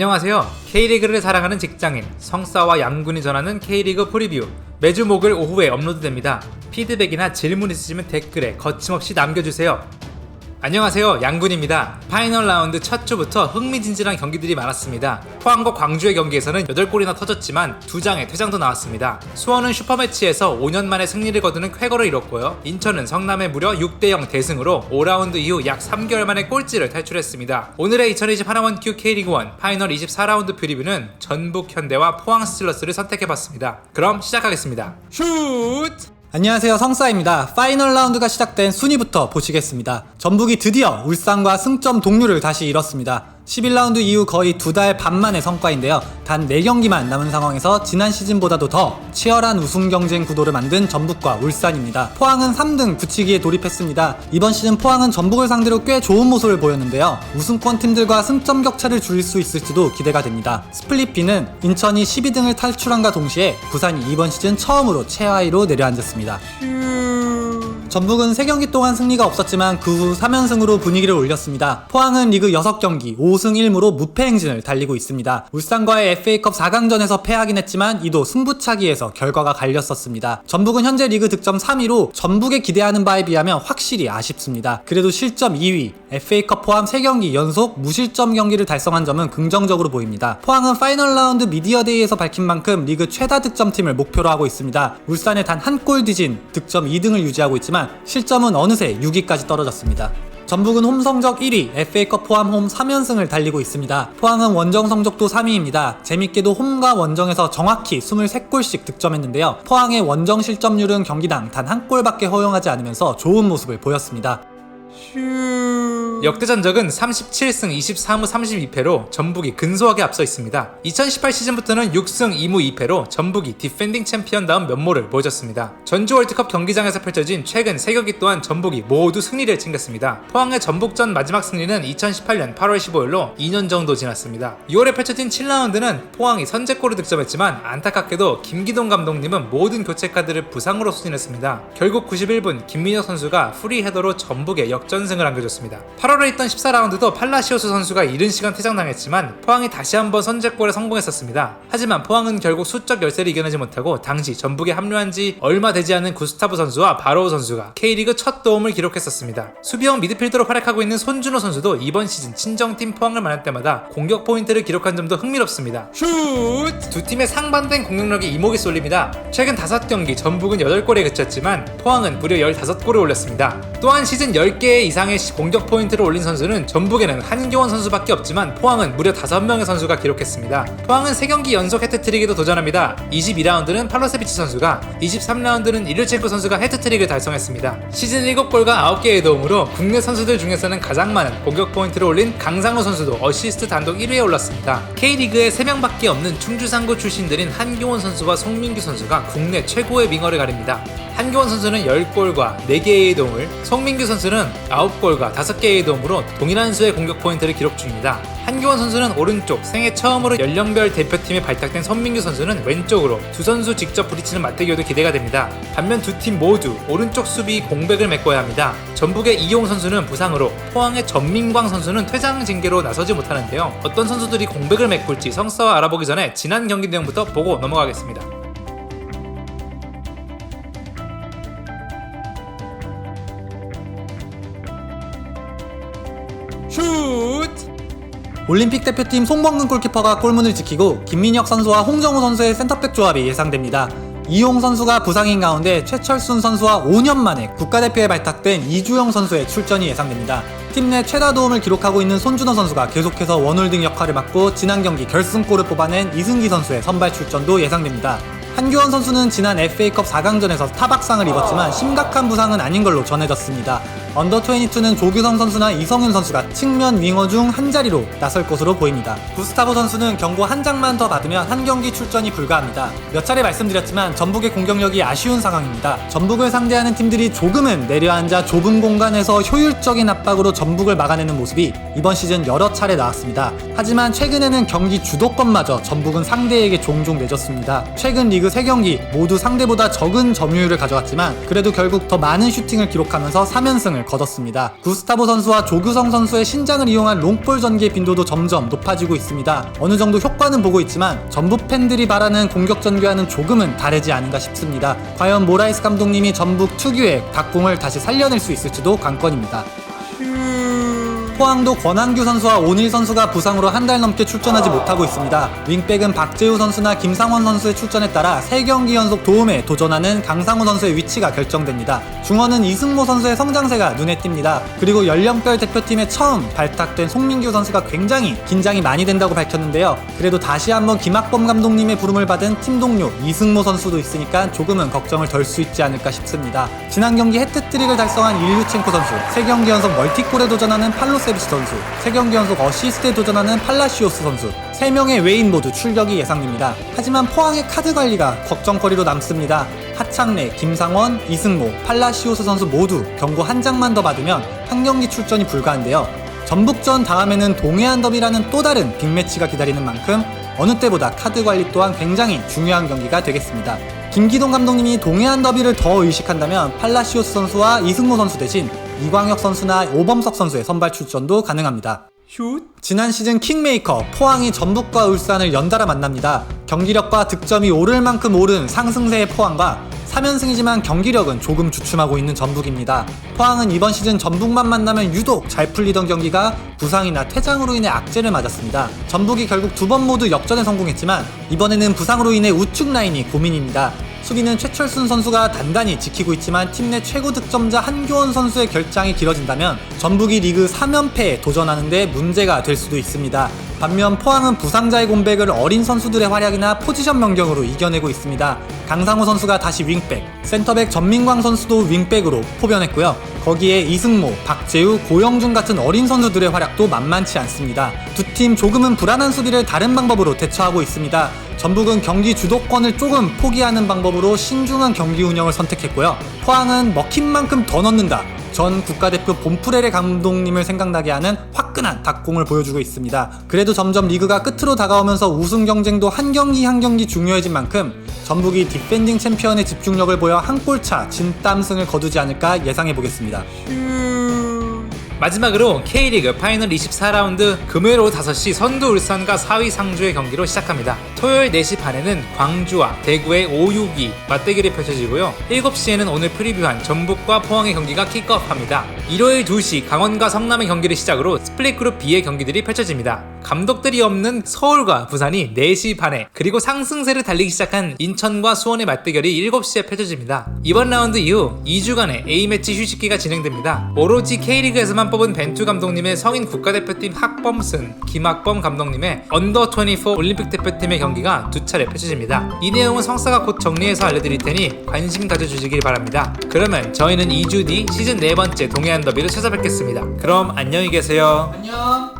안녕하세요. K리그를 사랑하는 직장인 성싸와 양군이 전하는 K리그 프리뷰, 매주 목요일 오후에 업로드됩니다. 피드백이나 질문 있으시면 댓글에 거침없이 남겨주세요. 안녕하세요, 양군입니다. 파이널 라운드 첫 주부터 흥미진진한 경기들이 많았습니다. 포항과 광주의 경기에서는 8골이나 터졌지만 2장의 퇴장도 나왔습니다. 수원은 슈퍼매치에서 5년 만에 승리를 거두는 쾌거를 이뤘고요. 인천은 성남에 무려 6대0 대승으로 5라운드 이후 약 3개월 만에 꼴찌를 탈출했습니다. 오늘의 2020 하나원큐 K리그1 파이널 24라운드 프리뷰는 전북 현대와 포항 스틸러스를 선택해봤습니다. 그럼 시작하겠습니다. 슛! 안녕하세요, 성싸입니다. 파이널 라운드가 시작된 순위부터 보시겠습니다. 전북이 드디어 울산과 승점 동률을 다시 이뤘습니다. 11라운드 이후 거의 2달 반 만의 성과인데요. 단 4경기만 남은 상황에서 지난 시즌보다도 더 치열한 우승 경쟁 구도를 만든 전북과 울산입니다. 포항은 3등 굳히기에 돌입했습니다. 이번 시즌 포항은 전북을 상대로 꽤 좋은 모습을 보였는데요. 우승권 팀들과 승점 격차를 줄일 수 있을지도 기대가 됩니다. 스플릿 B는 인천이 12등을 탈출함과 동시에 부산이 이번 시즌 처음으로 최하위로 내려앉았습니다. 전북은 3경기 동안 승리가 없었지만 그 후 3연승으로 분위기를 올렸습니다. 포항은 리그 6경기 5승 1무로 무패 행진을 달리고 있습니다. 울산과의 FA컵 4강전에서 패하긴 했지만 이도 승부차기에서 결과가 갈렸었습니다. 전북은 현재 리그 득점 3위로 전북에 기대하는 바에 비하면 확실히 아쉽습니다. 그래도 실점 2위, FA컵 포함 3경기 연속 무실점 경기를 달성한 점은 긍정적으로 보입니다. 포항은 파이널 라운드 미디어데이에서 밝힌 만큼 리그 최다 득점팀을 목표로 하고 있습니다. 울산에 단 한 골 뒤진 득점 2등을 유지하고 있지만 실점은 어느새 6위까지 떨어졌습니다. 전북은 홈 성적 1위, FA컵 포함 홈 3연승을 달리고 있습니다. 포항은 원정 성적도 3위입니다. 재밌게도 홈과 원정에서 정확히 23골씩 득점했는데요. 포항의 원정 실점률은 경기당 단 한 골밖에 허용하지 않으면서 좋은 모습을 보였습니다. 역대 전적은 37승 23무 32패로 전북이 근소하게 앞서 있습니다. 2018 시즌부터는 6승 2무 2패로 전북이 디펜딩 챔피언다운 면모를 보여줬습니다. 전주 월드컵 경기장에서 펼쳐진 최근 3경기 또한 전북이 모두 승리를 챙겼습니다. 포항의 전북전 마지막 승리는 2018년 8월 15일로 2년 정도 지났습니다. 6월에 펼쳐진 7라운드는 포항이 선제골을 득점했지만 안타깝게도 김기동 감독님은 모든 교체 카드를 부상으로 소진했습니다. 결국 91분 김민혁 선수가 프리 헤더로 전북에 역전승을 안겨줬습니다. 8월에 있던 14라운드도 팔라시오스 선수가 이른 시간 퇴장당했지만 포항이 다시 한번 선제골에 성공했었습니다. 하지만 포항은 결국 수적 열세를 이겨내지 못하고 당시 전북에 합류한 지 얼마 되지 않은 구스타브 선수와 바로우 선수가 K리그 첫 도움을 기록했었습니다. 수비형 미드필더로 활약하고 있는 손준호 선수도 이번 시즌 친정팀 포항을 만날 때마다 공격 포인트를 기록한 점도 흥미롭습니다. 슛! 두 팀의 상반된 공격력이 이목이 쏠립니다. 최근 5경기 전북은 8골에 그쳤지만 포항은 무려 15골을 올렸습니다. 또한 시즌 10개 이상의 공격 포인트를 올린 선수는 전북에는 한교원 선수밖에 없지만 포항은 무려 5명의 선수가 기록했습니다. 포항은 3경기 연속 해트트릭에도 도전합니다. 22라운드는 팔로세비치 선수가, 23라운드는 일류첸코 선수가 해트트릭을 달성했습니다. 시즌 7골과 9개의 도움으로 국내 선수들 중에서는 가장 많은 공격 포인트를 올린 강상우 선수도 어시스트 단독 1위에 올랐습니다. K리그에 3명밖에 없는 충주상고 출신들인 한교원 선수와 송민규 선수가 국내 최고의 윙어를 가립니다. 한교원 선수는 10골과 4개의 도움을, 송민규 선수는 9골과 5개의 도움으로 동일한 수의 공격 포인트를 기록 중입니다. 한교원 선수는 오른쪽, 생애 처음으로 연령별 대표팀에 발탁된 선민규 선수는 왼쪽으로 두 선수 직접 부딪히는 맞대결도 기대가 됩니다. 반면 두 팀 모두 오른쪽 수비 공백을 메꿔야 합니다. 전북의 이용 선수는 부상으로, 포항의 전민광 선수는 퇴장 징계로 나서지 못하는데요. 어떤 선수들이 공백을 메꿀지 성싸와 알아보기 전에 지난 경기 내용부터 보고 넘어가겠습니다. 슛! 올림픽 대표팀 송범근 골키퍼가 골문을 지키고 김민혁 선수와 홍정우 선수의 센터백 조합이 예상됩니다. 이용 선수가 부상인 가운데 최철순 선수와 5년 만에 국가대표에 발탁된 이주영 선수의 출전이 예상됩니다. 팀 내 최다 도움을 기록하고 있는 손준호 선수가 계속해서 원홀딩 역할을 맡고 지난 경기 결승골을 뽑아낸 이승기 선수의 선발 출전도 예상됩니다. 한교원 선수는 지난 FA컵 4강전에서 타박상을 입었지만 심각한 부상은 아닌 걸로 전해졌습니다. 언더22는 조규성 선수나 이성윤 선수가 측면 윙어 중 한 자리로 나설 것으로 보입니다. 구스타보 선수는 경고 한 장만 더 받으면 한 경기 출전이 불가합니다. 몇 차례 말씀드렸지만 전북의 공격력이 아쉬운 상황입니다. 전북을 상대하는 팀들이 조금은 내려앉아 좁은 공간에서 효율적인 압박으로 전북을 막아내는 모습이 이번 시즌 여러 차례 나왔습니다. 하지만 최근에는 경기 주도권마저 전북은 상대에게 종종 내줬습니다. 최근 리그 3경기 모두 상대보다 적은 점유율을 가져왔지만 그래도 결국 더 많은 슈팅을 기록하면서 3연승을 거뒀습니다. 구스타보 선수와 조규성 선수의 신장을 이용한 롱볼 전개의 빈도도 점점 높아지고 있습니다. 어느 정도 효과는 보고 있지만 전북 팬들이 바라는 공격 전개와는 조금은 다르지 않은가 싶습니다. 과연 모라이스 감독님이 전북 특유의 닭공을 다시 살려낼 수 있을지도 관건입니다. 포항도 권한규 선수와 오닐 선수가 부상으로 한 달 넘게 출전하지 못하고 있습니다. 윙백은 박재우 선수나 김상원 선수의 출전에 따라 3경기 연속 도움에 도전하는 강상우 선수의 위치가 결정됩니다. 중원은 이승모 선수의 성장세가 눈에 띕니다. 그리고 연령별 대표팀에 처음 발탁된 송민규 선수가 굉장히 긴장이 많이 된다고 밝혔는데요. 그래도 다시 한번 김학범 감독님의 부름을 받은 팀 동료 이승모 선수도 있으니까 조금은 걱정을 덜 수 있지 않을까 싶습니다. 지난 경기 해트트릭을 달성한 일류첸코 선수, 3경기 연속 멀티골에 도전하는 팔로세비치 선수, 3경기 연속 어시스트에 도전하는 팔라시오스 선수, 3명의 외인 모두 출격이 예상됩니다. 하지만 포항의 카드 관리가 걱정거리로 남습니다. 하창래, 김상원, 이승모, 팔라시오스 선수 모두 경고 한 장만 더 받으면 한 경기 출전이 불가한데요. 전북전 다음에는 동해안 더비라는 또 다른 빅매치가 기다리는 만큼 어느 때보다 카드 관리 또한 굉장히 중요한 경기가 되겠습니다. 김기동 감독님이 동해안 더비를 더 의식한다면 팔라시오스 선수와 이승모 선수 대신 이광혁 선수나 오범석 선수의 선발 출전도 가능합니다. 지난 시즌 킹메이커 포항이 전북과 울산을 연달아 만납니다. 경기력과 득점이 오를 만큼 오른 상승세의 포항과 3연승이지만 경기력은 조금 주춤하고 있는 전북입니다. 포항은 이번 시즌 전북만 만나면 유독 잘 풀리던 경기가 부상이나 퇴장으로 인해 악재를 맞았습니다. 전북이 결국 2번 모두 역전에 성공했지만 이번에는 부상으로 인해 우측 라인이 고민입니다. 수비는 최철순 선수가 단단히 지키고 있지만 팀 내 최고 득점자 한교원 선수의 결장이 길어진다면 전북이 리그 3연패에 도전하는데 문제가 될 수도 있습니다. 반면 포항은 부상자의 공백을 어린 선수들의 활약이나 포지션 변경으로 이겨내고 있습니다. 강상우 선수가 다시 윙백, 센터백 전민광 선수도 윙백으로 포변했고요. 거기에 이승모, 박재우, 고영준 같은 어린 선수들의 활약도 만만치 않습니다. 두 팀 조금은 불안한 수비를 다른 방법으로 대처하고 있습니다. 전북은 경기 주도권을 조금 포기하는 방법으로 신중한 경기 운영을 선택했고요. 포항은 먹힌 만큼 더 넣는다. 전 국가대표 본프레레 감독님을 생각나게 하는 화끈한 닭공을 보여주고 있습니다. 그래도 점점 리그가 끝으로 다가오면서 우승 경쟁도 한 경기 한 경기 중요해진 만큼 전북이 디펜딩 챔피언의 집중력을 보여 한 골차 진땀승을 거두지 않을까 예상해보겠습니다. 마지막으로 K리그 파이널 24라운드 금요일 오후 5시 선두 울산과 4위 상주의 경기로 시작합니다. 토요일 4시 반에는 광주와 대구의 5, 6위 맞대결이 펼쳐지고요. 7시에는 오늘 프리뷰한 전북과 포항의 경기가 킥오프합니다. 일요일 2시 강원과 성남의 경기를 시작으로 스플릿 그룹 B의 경기들이 펼쳐집니다. 감독들이 없는 서울과 부산이 4시 반에, 그리고 상승세를 달리기 시작한 인천과 수원의 맞대결이 7시에 펼쳐집니다. 이번 라운드 이후 2주간의 A매치 휴식기가 진행됩니다. 오로지 K리그에서만 뽑은 벤투 감독님의 성인 국가대표팀 학범슨, 김학범 감독님의 언더24 올림픽 대표팀의 경기가 2차례 펼쳐집니다. 이 내용은 성사가 곧 정리해서 알려드릴 테니 관심 가져주시길 바랍니다. 그러면 저희는 2주 뒤 시즌 4번째 동해안 더비로 찾아뵙겠습니다. 그럼 안녕히 계세요. 안녕.